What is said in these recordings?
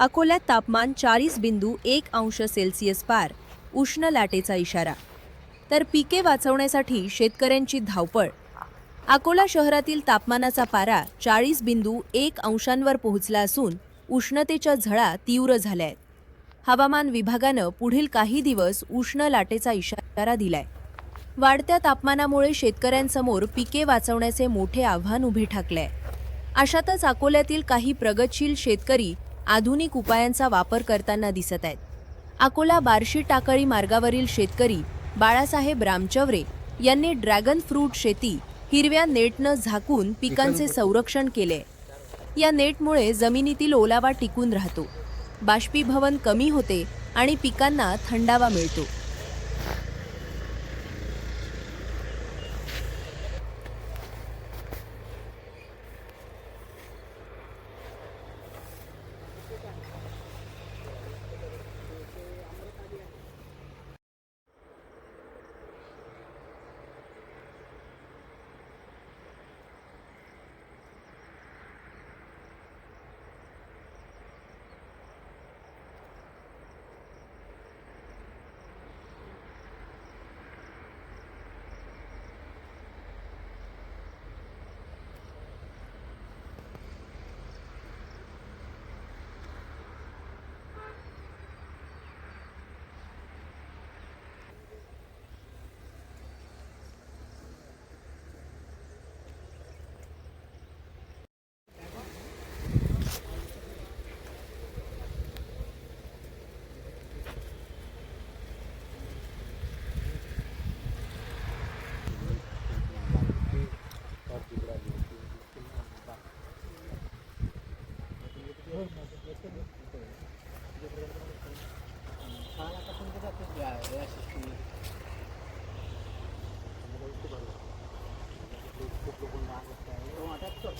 अकोल्यात तापमान 40.1 अंश सेल्सिअस पार, उष्ण लाटेचा इशारा. तर पिके वाचवण्यासाठी शेतकऱ्यांची धावपळ. अकोला शहरातील तापमानाचा पारा 40.1 अंशांवर पोहोचला असून उष्णतेच्या झळा तीव्र झाल्या आहेत. हवामान विभागानं पुढील काही दिवस उष्ण लाटेचा इशारा दिलाय. वाढत्या तापमानामुळे शेतकऱ्यांसमोर पिके वाचवण्याचे मोठे आव्हान उभे ठाकले आहे. अशातच अकोल्यातील काही प्रगतशील शेतकरी आधुनिक उपायांचा वापर करताना दिसत आहेत. अकोला बार्शी टाकळी मार्गावरील शेतकरी बाळासाहेब रामचवरे यांनी ड्रॅगन फ्रूट शेती हिरव्या नेटनं झाकून पिकांचे संरक्षण केले. या नेटमुळे जमिनीतील ओलावा टिकून राहतो, बाष्पीभवन कमी होते आणि पिकांना थंडावा मिळतो.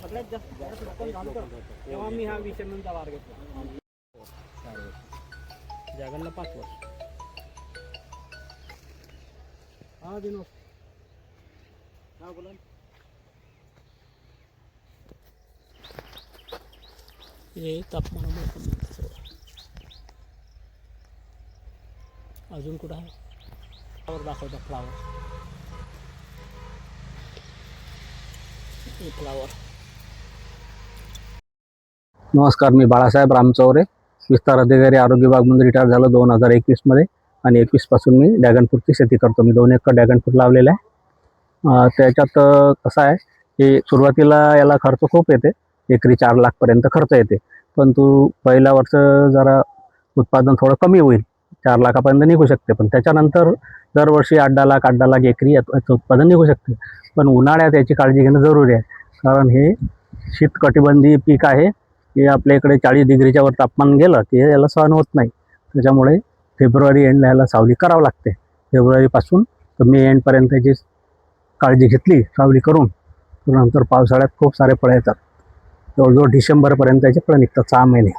सगळ्यात जास्त लोकल झालं तर तेव्हा मी हा विषयांचा वार घेतला. जगनला 5 वर्ष. हा दिनो हा बोला. हे तापमानामुळे अजून कुठं आहे फ्लावर दाखवता. फ्लावर. नमस्कार, मी बाळासाहेब रामचवरे, विस्तार अधिकारी, आरोग्य विभागमध्ये रिटायर झालो 2021 मध्ये आणि 21 पासून मी ड्रॅगन फ्रूटची शेती करतो. मी 2 एकर ड्रॅगन फ्रूट लावलेला आहे. त्याच्यात कसं आहे की सुरुवातीला याला खर्च खूप येते, एकरी 4 लाख पर्यंत खर्च येते. परंतु पहिल्या वर्ष जरा उत्पादन थोडं कमी होईल, 4 लाखापर्यंत निघू शकते. पण त्याच्यानंतर दरवर्षी 8-10 लाख एकरी याचं उत्पादन निघू शकते. पण उन्हाळ्यात याची काळजी घेणं जरुरी आहे, कारण हे शीतकटिबंधीय पीक आहे. हे आपल्या इकडे 40 डिग्रीच्या वर तापमान गेलं की याला सहन होत नाही. त्याच्यामुळे फेब्रुवारी एंडला याला सावली करावं लागते. फेब्रुवारीपासून तर मे एंडपर्यंत याची काळजी घेतली सावली करून, नंतर पावसाळ्यात खूप सारे फळं येतात. जवळजवळ डिसेंबरपर्यंत याचे फळं निघतात, 6 महिने.